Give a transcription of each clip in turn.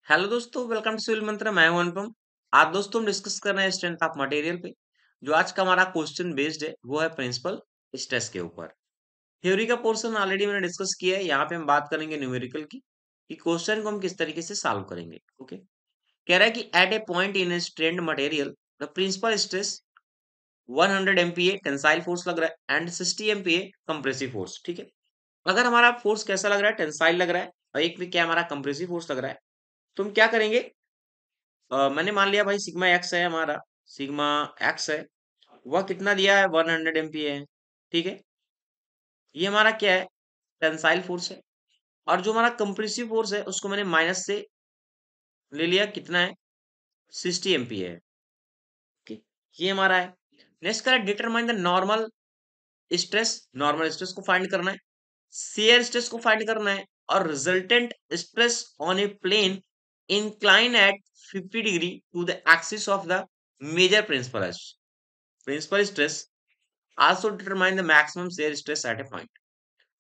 Hello दोस्तों, welcome to civil मंत्र। मैं हूं अनुपम। आज दोस्तों हम डिस्कस कर रहे हैं स्ट्रेंथ ऑफ मटेरियल पे। जो आज का हमारा क्वेश्चन बेस्ड है वो है प्रिंसिपल स्ट्रेस के ऊपर। थ्योरी का पोर्शन ऑलरेडी मैंने डिस्कस किया है। यहाँ पे हम बात करेंगे न्यूमेरिकल की कि क्वेश्चन को हम किस तरीके से सॉल्व करेंगे। ओके, कह रहा है कि at a point in a strained material the principal stress 100 MPa tensile force लग रहा है एंड 60 MPa कंप्रेसिव फोर्स। ठीक है, अगर हमारा फोर्स कैसा लग रहा है, टेंसाइल लग रहा है, और एक में क्या हमारा कंप्रेसिव फोर्स लग रहा है, तो हम क्या करेंगे। मैंने मान लिया भाई सिग्मा एक्स है हमारा, सिग्मा एक्स है, वह कितना दिया है 100 MPa है। ठीक है, ये हमारा क्या है, टेंसाइल फोर्स है। और जो हमारा कंप्रेसिव फोर्स है उसको मैंने माइनस से ले लिया, कितना है 60 MPa है। ठीक, ये हमारा है। नेक्स्ट करें determine the normal stress. Normal stress को फाइंड करना है, शेयर स्ट्रेस को फाइंड करना है, और resultant stress on a plane incline at 50 degree to the axis of the major principal stress also determine the maximum shear stress at a point।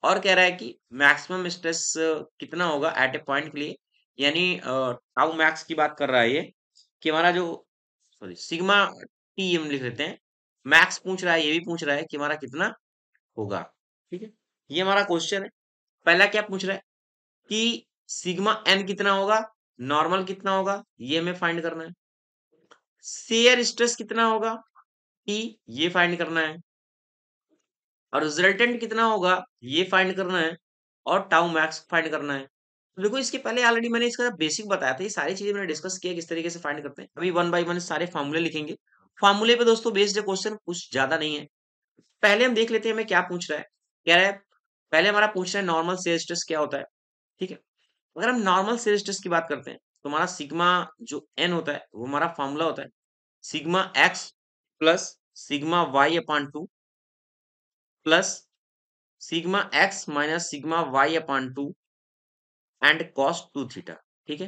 और कह रहा है कि मैक्सिमम स्ट्रेस कितना होगा एट ए पॉइंट के लिए, यानी टाउ मैक्स की बात कर रहा है ये, कि हमारा जो सॉरी सिग्मा टी हम लिख लेते हैं। मैक्स पूछ रहा है, ये भी पूछ रहा है कि हमारा कितना होगा। ठीक है, ये हमारा क्वेश्चन है। पहला क्या पूछ रहा है कि सिग्मा एन कितना होगा, नॉर्मल कितना होगा, ये हमें फाइंड करना है। शेयर स्ट्रेस कितना होगा, ई, ये फाइंड करना है। और रिजल्टेंट कितना होगा, ये फाइंड करना है। और टाउ मैक्स फाइंड करना है। तो देखो, इसके पहले ऑलरेडी मैंने इसका बेसिक बताया था। ये सारी चीजें मैंने डिस्कस किया किस तरीके से फाइंड करते हैं। अभी वन बाय वन सारे फॉर्मूले लिखेंगे। फॉर्मूले पे दोस्तों बेस्ड क्वेश्चन कुछ ज्यादा नहीं है। पहले हम देख लेते हैं हमें क्या पूछ रहा है। कह रहा है, पहले हमारा पूछ रहा है नॉर्मल शेयर स्ट्रेस क्या होता है। ठीक है, अगर हम नॉर्मल शेयर स्ट्रेस की बात करते हैं तो हमारा सिग्मा जो एन होता है वो हमारा फॉर्मूला होता है sigma x plus sigma y upon two plus sigma x minus sigma y upon two and cos two theta. ठीक है,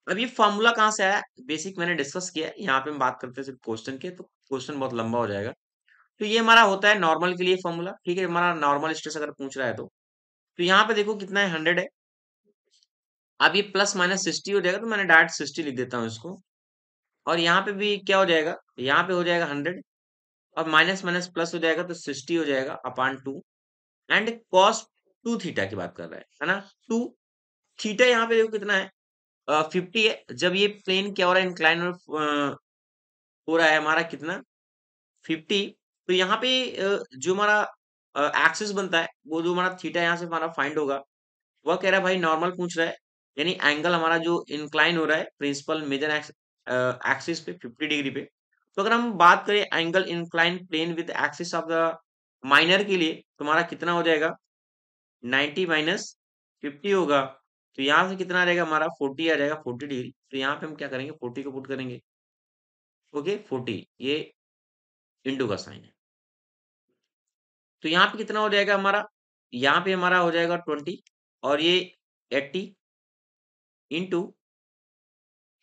अब ये फॉर्मूला कहाँ से आया, बेसिक मैंने डिस्कस किया है। यहाँ पे हम बात करते हैं सिर्फ क्वेश्चन के, तो क्वेश्चन बहुत लंबा हो जाएगा। तो ये हमारा होता है नॉर्मल के लिए फॉर्मूला। ठीक है, हमारा नॉर्मल स्ट्रेस अगर पूछ रहा है तो यहाँ पे देखो कितना है, 100 है। अब ये प्लस माइनस 60 हो जाएगा, तो मैंने डायरेक्ट 60 लिख देता हूँ इसको। और यहाँ पे भी क्या हो जाएगा, यहाँ पे हो जाएगा 100, और माइनस माइनस प्लस हो जाएगा तो 60 हो जाएगा upon two and cos two theta की बात कर रहा है ना। टू थीटा यहाँ पे देखो कितना है, 50 है। जब ये प्लेन क्या हो रहा है, इंक्लाइन हो रहा है हमारा कितना 50। तो यहाँ पे जो हमारा एक्सिस बनता है, वो जो हमारा थीटा यहाँ से हमारा फाइंड होगा, वह कह रहा है भाई नॉर्मल पूछ रहा है, यानी एंगल हमारा जो इंक्लाइन हो रहा है प्रिंसिपल मेजर एक्सिस पे 50 डिग्री पे। तो अगर हम बात करें angle incline plane with axis of the minor के लिए, तो हमारा कितना हो जाएगा 90 माइनस 50 होगा। तो यहाँ से कितना आ जाएगा हमारा 40 आ जाएगा, 40 डिग्री। तो यहाँ पे हम क्या करेंगे, 40 को पुट करेंगे। ओके, 40 ये इंटू का साइन है। तो यहाँ पे कितना हो जाएगा हमारा, यहाँ पे हमारा हो जाएगा 20, और ये 80 इंटू,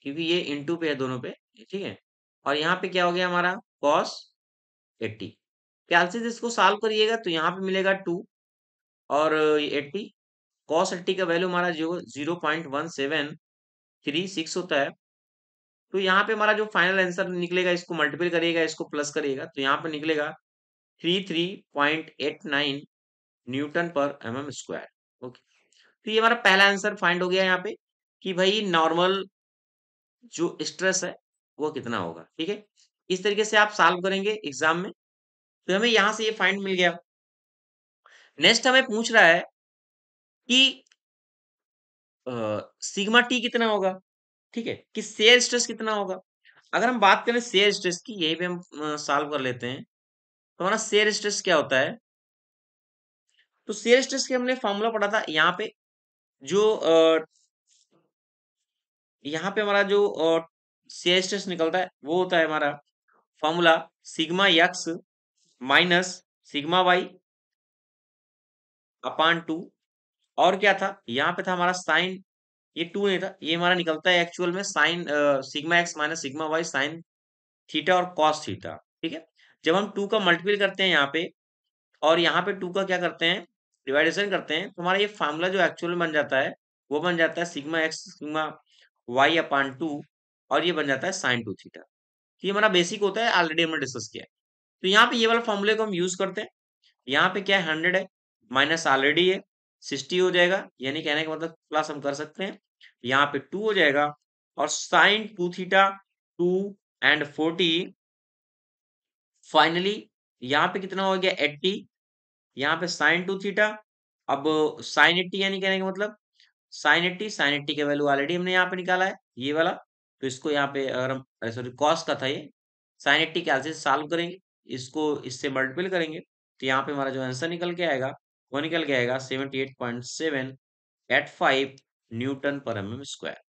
क्योंकि ये इंटू पे है दोनों पे। ठीक है, और यहाँ पे क्या हो गया हमारा कॉस 80। ख्याल से इसको सॉल्व करिएगा तो यहाँ पे मिलेगा 2 और 80। कॉस 80 का वैल्यू हमारा जो 0.1736 होता है। तो यहाँ पे हमारा जो फाइनल आंसर निकलेगा, इसको मल्टीपल करिएगा, इसको प्लस करिएगा, तो यहाँ पे निकलेगा 33.89 न्यूटन पर एमएम स्क्वायर। ओके, तो ये हमारा पहला आंसर फाइंड हो गया यहाँ पे कि भाई नॉर्मल जो स्ट्रेस है वो कितना होगा। ठीक है, इस तरीके से आप सॉल्व करेंगे एग्जाम में, तो हमें यहाँ से ये फाइंड मिल गया। नेक्स्ट हमें पूछ रहा है कि सिग्मा टी कितना होगा। ठीक है, कि शेयर स्ट्रेस कितना होगा। अगर हम बात करें शेयर स्ट्रेस की, यही पे हम सॉल्व कर लेते हैं। तो हमारा शेयर स्ट्रेस क्या होता है, तो शेयर स्ट्रेस के हमने फॉर्मूला पढ़ा था। यहाँ पे जो यहाँ पे हमारा जो शेयर स्ट्रेस निकलता है वो होता है हमारा formula sigma x minus sigma y upon two. और क्या था, यहाँ पे था हमारा साइन, ये टू नहीं था, ये हमारा निकलता है एक्चुअल में sine sigma x minus sigma y sine theta और कॉस थीटा। ठीक है, जब हम टू का मल्टीपल करते हैं यहाँ पे, और यहाँ पे टू का क्या करते हैं, डिवाइडेशन करते हैं, तो हमारा ये फार्मूला जो एक्चुअल में बन जाता है वो बन जाता है sigma x sigma y upon two और ये बन जाता है साइन टू थीटा। तो ये हमारा बेसिक होता है, ऑलरेडी हमने डिस्कस किया है। तो यहाँ पे ये वाला फॉर्मूले को हम यूज करते हैं। यहाँ पे क्या है 100 है, माइनस ऑलरेडी है 60 हो जाएगा, यानी कहने का मतलब प्लस हम कर सकते हैं, यहाँ पे 2 हो जाएगा और साइन 2 थीटा 2 एंड 40, फाइनली यहाँ पे कितना हो गया 80, यहाँ पे साइन 2 थीटा, अब साइन 80 यानी कहने का मतलब साइन 80 का वैल्यू ऑलरेडी हमने यहाँ पे निकाला है ये वाला, तो इसको यहाँ पे अगर हम सॉरी कॉस का था ये, साइन 80 कैलसी से सॉल्व करेंगे, इसको इससे मल्टीपल करेंगे, तो यहाँ पे हमारा जो आंसर निकल के आएगा वो निकल के आएगा 78.785 न्यूटन पर एमएम स्क्वायर।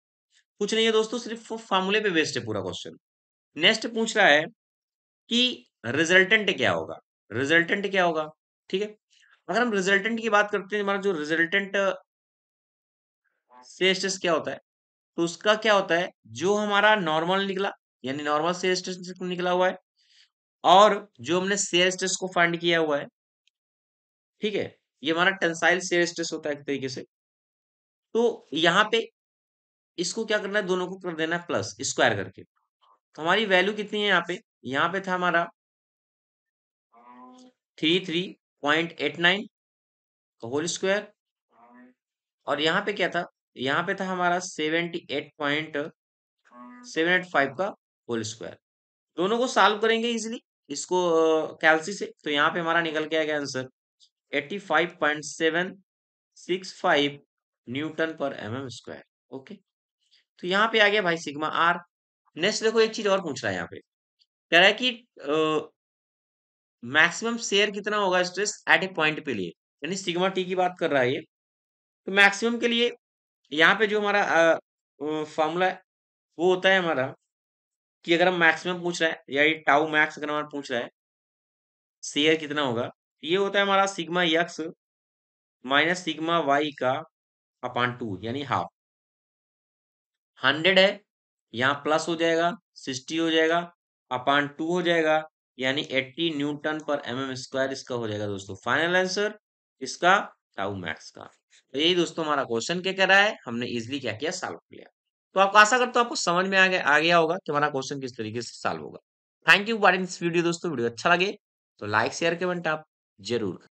कुछ नहीं है दोस्तों, सिर्फ फार्मूले पे बेस्ड है पूरा क्वेश्चन। नेक्स्ट पूछ रहा है कि रिजल्टेंट क्या होगा, रिजल्टेंट क्या होगा, ठीक है। अगर हम रिजल्टेंट की बात करते हैं, हमारा जो रिजल्टेंट से स्ट्रेस क्या होता है, तो उसका क्या होता है, जो हमारा नॉर्मल निकला यानी नॉर्मल शेयर स्ट्रेस निकला हुआ है और जो हमने शेयर स्ट्रेस को फाइंड किया हुआ है, ठीक है, ये हमारा टेंसाइल शेयर स्ट्रेस होता है एक तरीके से। तो यहाँ पे इसको क्या करना है, दोनों को कर देना है प्लस स्क्वायर करके। तो हमारी वैल्यू कितनी है यहाँ पे था हमारा 33.89 का होल स्क्वायर, और यहाँ पे क्या था, यहाँ पे था हमारा 78.785 का होल स्क्वायर। दोनों को सॉल्व करेंगे इजीली इसको कैलसी से, तो यहाँ पे हमारा निकल के आएगा आंसर 85.765 न्यूटन पर एमएम स्क्वायर। ओके, तो यहाँ पे आ गया भाई सिग्मा आर। नेक्स्ट देखो एक चीज और पूछ रहा है यहाँ पे, कह रहा है कि मैक्सिमम शेयर कितना होगा स्ट्रेस एट ए पॉइंट पे लिए, यानी सिग्मा टी की बात कर रहा है ये। तो मैक्सिमम के लिए यहाँ पे जो हमारा फॉर्मूला है वो होता है हमारा कि अगर हम मैक्सिमम पूछ रहा है या ये टाउ मैक्स अगर हमारा पूछ रहा है शेयर कितना होगा, ये होता है हमारा sigma x minus sigma y का अपान टू यानी हाफ। 100 है, यहाँ प्लस हो जाएगा 60 हो जाएगा अपान टू हो जाएगा, यानी 80 न्यूटन पर एमएम स्क्वायर इसका हो जाएगा दोस्तों फाइनल आंसर इसका टाउ मैक्स का। तो यही दोस्तों हमारा क्वेश्चन क्या कह रहा है, हमने इजिली क्या किया सॉल्व कर लिया। तो आपको आशा करता हूँ आपको समझ में आ गया होगा कि हमारा क्वेश्चन किस तरीके से सॉल्व होगा। Thank you for watching this video दोस्तों, वीडियो अच्छा लगे तो लाइक शेयर कमेंट आप जरूर करें।